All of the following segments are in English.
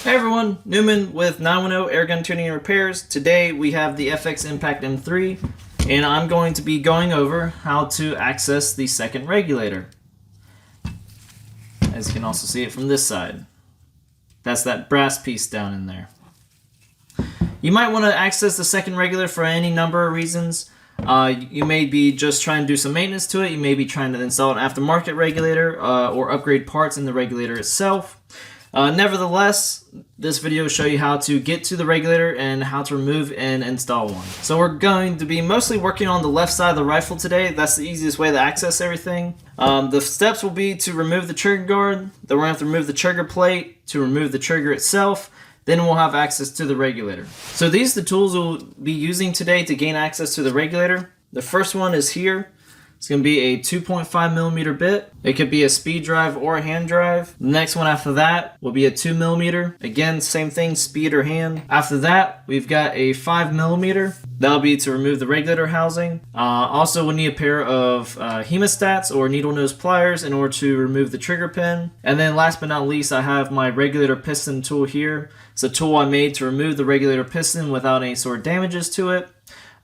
Hey everyone, Newman with 910 Airgun Tuning and Repairs. Today we have the FX Impact M3 and I'm going to be going over how to access the second regulator. As you can also see it from this side. That's that brass piece down in there. You might want to access the second regulator for any number of reasons. You may be just trying to do some maintenance to it. You may be trying to install an aftermarket regulator or upgrade parts in the regulator itself. Nevertheless, this video will show you how to get to the regulator and how to remove and install one. So we're going to be mostly working on the left side of the rifle today. That's the easiest way to access everything. The steps will be to remove the trigger guard, then we're going to have to remove the trigger plate, to remove the trigger itself, then we'll have access to the regulator. So these are the tools we'll be using today to gain access to the regulator. The first one is here. It's going to be a 2.5mm bit. It could be a speed drive or a hand drive. The next one after that will be a 2mm. Again, same thing, speed or hand. After that, we've got a 5mm. That'll be to remove the regulator housing. Also, we'll need a pair of hemostats or needle nose pliers in order to remove the trigger pin. And then last but not least, I have my regulator piston tool here. It's a tool I made to remove the regulator piston without any sort of damages to it.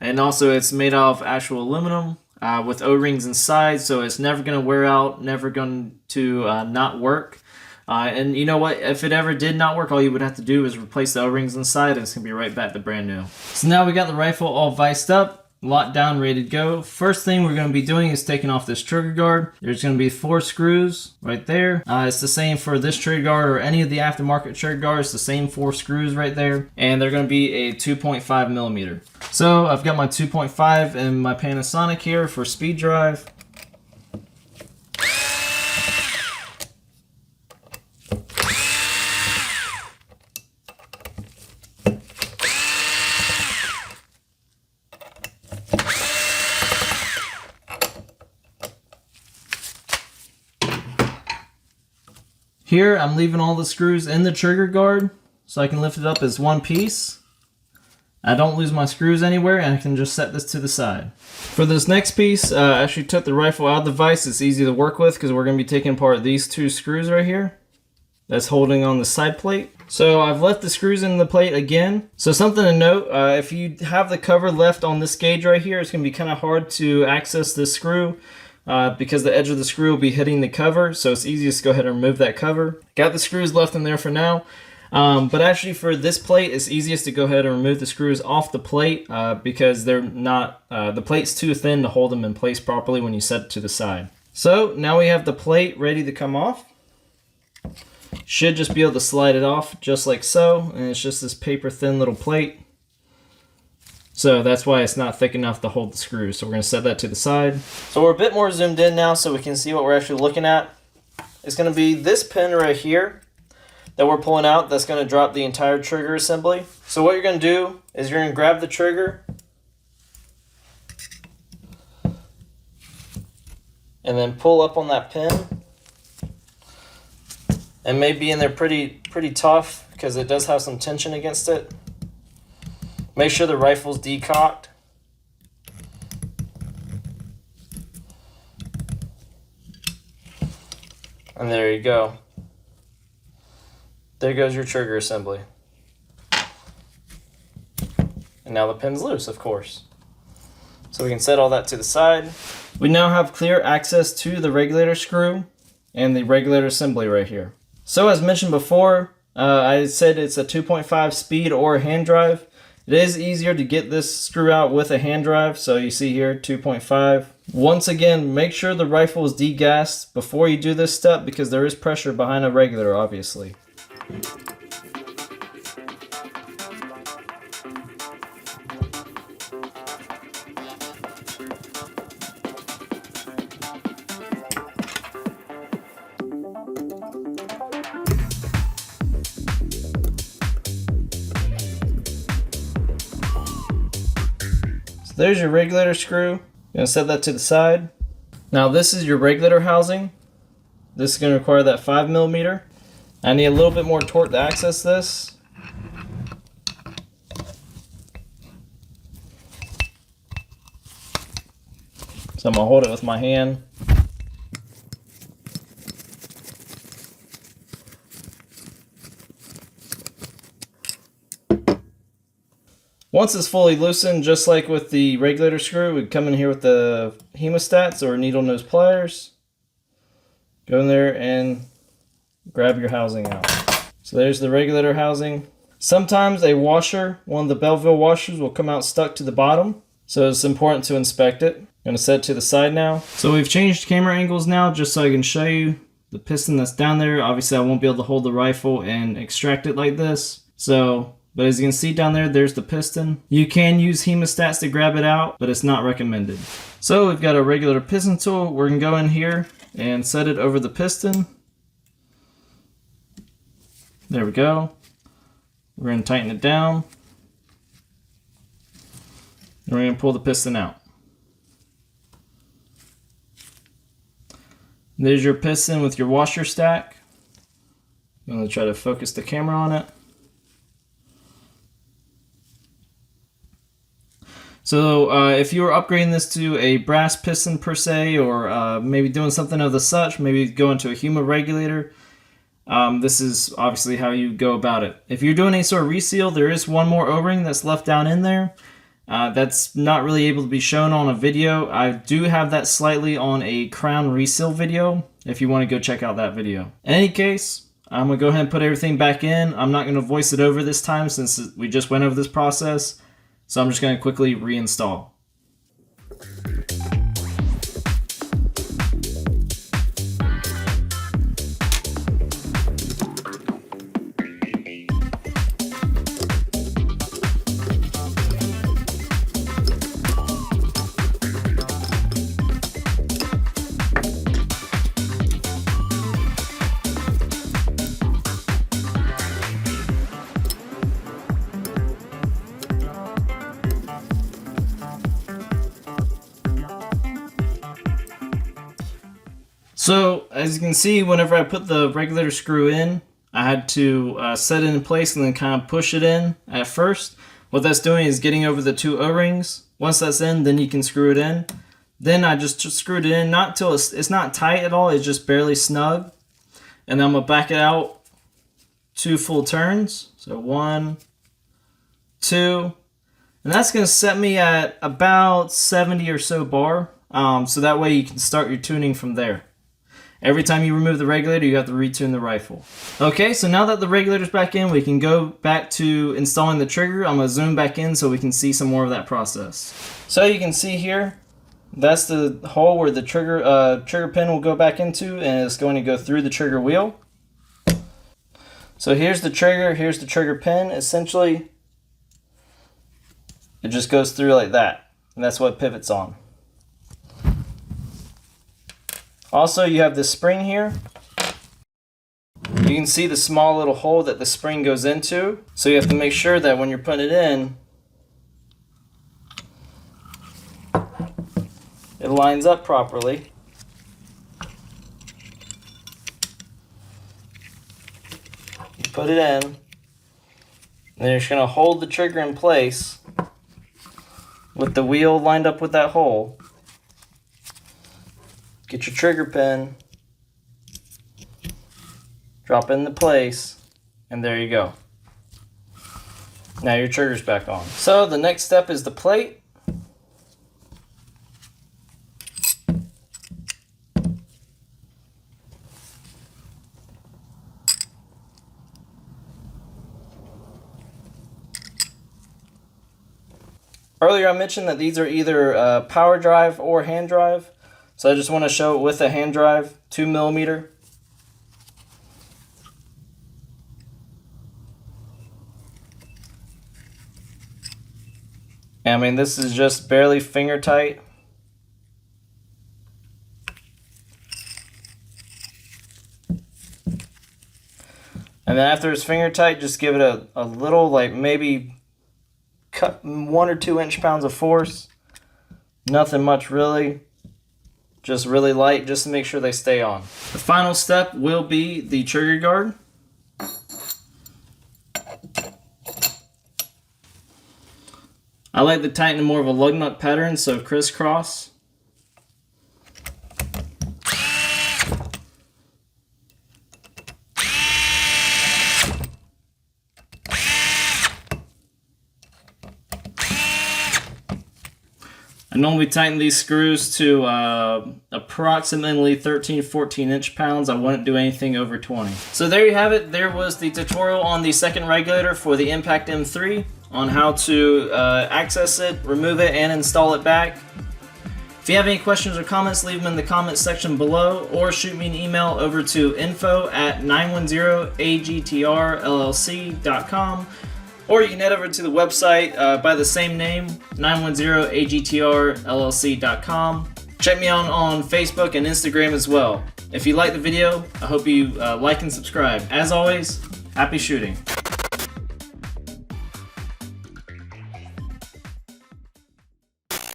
And also, it's made out of actual aluminum. With O-rings inside, so it's never going to wear out, never going to not work. And you know what, if it ever did not work, all you would have to do is replace the O-rings inside and it's going to be right back to brand new. So now we got the rifle all viced up, locked down, ready to go. First thing we're going to be doing is taking off this trigger guard. There's going to be 4 screws right there. It's the same for this trigger guard or any of the aftermarket trigger guards, the same 4 screws right there. And they're going to be a 2.5mm. So I've got my 2.5 and my Panasonic here for speed drive. Here I'm leaving all the screws in the trigger guard so I can lift it up as one piece. I don't lose my screws anywhere and I can just set this to the side. For this next piece, I actually took the rifle out of the vise. It's easy to work with because we're going to be taking apart these 2 screws right here. That's holding on the side plate. So I've left the screws in the plate again. So something to note, if you have the cover left on this gauge right here, it's going to be kind of hard to access this screw. Because the edge of the screw will be hitting the cover, so it's easiest to go ahead and remove that cover. Got the screws left in there for now, but actually for this plate, it's easiest to go ahead and remove the screws off the plate because they're not, the plate's too thin to hold them in place properly when you set it to the side. So now we have the plate ready to come off. Should just be able to slide it off just like so, and it's just this paper thin little plate. So that's why it's not thick enough to hold the screws. So we're going to set that to the side. So we're a bit more zoomed in now so we can see what we're actually looking at. It's going to be this pin right here that we're pulling out that's going to drop the entire trigger assembly. So what you're going to do is you're going to grab the trigger and then pull up on that pin. And maybe in there pretty tough because it does have some tension against it. Make sure the rifle's decocked. And there you go. There goes your trigger assembly. And now the pin's loose, of course. So we can set all that to the side. We now have clear access to the regulator screw and the regulator assembly right here. So as mentioned before, I said it's a 2.5 speed or hand drive. It is easier to get this screw out with a hand drive, so you see here 2.5. Once again, make sure the rifle is degassed before you do this step because there is pressure behind a regulator, obviously. There's your regulator screw. You're going to set that to the side. Now this is your regulator housing. This is going to require that 5mm. I need a little bit more torque to access this. So I'm going to hold it with my hand. Once it's fully loosened, just like with the regulator screw, we'd come in here with the hemostats or needle nose pliers. Go in there and grab your housing out. So there's the regulator housing. Sometimes a washer, one of the Belleville washers, will come out stuck to the bottom. So it's important to inspect it. I'm going to set it to the side now. So we've changed camera angles now just so I can show you the piston that's down there. Obviously I won't be able to hold the rifle and extract it like this. But as you can see down there, there's the piston. You can use hemostats to grab it out, but it's not recommended. So we've got a regular piston tool. We're going to go in here and set it over the piston. There we go. We're going to tighten it down. And we're going to pull the piston out. There's your piston with your washer stack. I'm going to try to focus the camera on it. So if you were upgrading this to a brass piston per se, or maybe doing something of the such, maybe go into a Huma regulator, this is obviously how you go about it. If you're doing any sort of reseal, there is one more O-ring that's left down in there. That's not really able to be shown on a video. I do have that slightly on a crown reseal video, if you want to go check out that video. In any case, I'm going to go ahead and put everything back in. I'm not going to voice it over this time since we just went over this process. So I'm just going to quickly reinstall. So as you can see, whenever I put the regulator screw in, I had to set it in place and then kind of push it in at first. What that's doing is getting over the two O-rings. Once that's in, then you can screw it in. Then I just screwed it in, not till it's not tight at all, it's just barely snug. And then I'm going to back it out 2 full turns. So 1, 2, and that's going to set me at about 70 or so bar. So that way you can start your tuning from there. Every time you remove the regulator, you have to retune the rifle. Okay, so now that the regulator's back in, we can go back to installing the trigger. I'm going to zoom back in so we can see some more of that process. So you can see here, that's the hole where the trigger pin will go back into, and it's going to go through the trigger wheel. So here's the trigger pin. Essentially, it just goes through like that, and that's what pivots on. Also, you have this spring here. You can see the small little hole that the spring goes into. So you have to make sure that when you're putting it in, it lines up properly. You put it in, and then you're just going to hold the trigger in place with the wheel lined up with that hole. Get your trigger pin, drop it into place, and there you go. Now your trigger's back on. So the next step is the plate. Earlier I mentioned that these are either power drive or hand drive. So I just want to show it with a hand drive, 2mm. I mean, this is just barely finger tight. And then after it's finger tight, just give it a little, like maybe cut 1 or 2 inch-pounds of force. Nothing much really. Just really light, just to make sure they stay on. The final step will be the trigger guard. I like to tighten in more of a lug nut pattern, so crisscross. normally tighten these screws to approximately 13-14 inch-pounds. I wouldn't do anything over 20. So there you have it. There was the tutorial on the second regulator for the Impact M3 on how to access it, remove it, and install it back. If you have any questions or comments, leave them in the comments section below, or shoot me an email over to info@910agtrllc.com, or you can head over to the website by the same name, 910agtrllc.com. Check me out on Facebook and Instagram as well. If you like the video, I hope you like and subscribe. As always, happy shooting.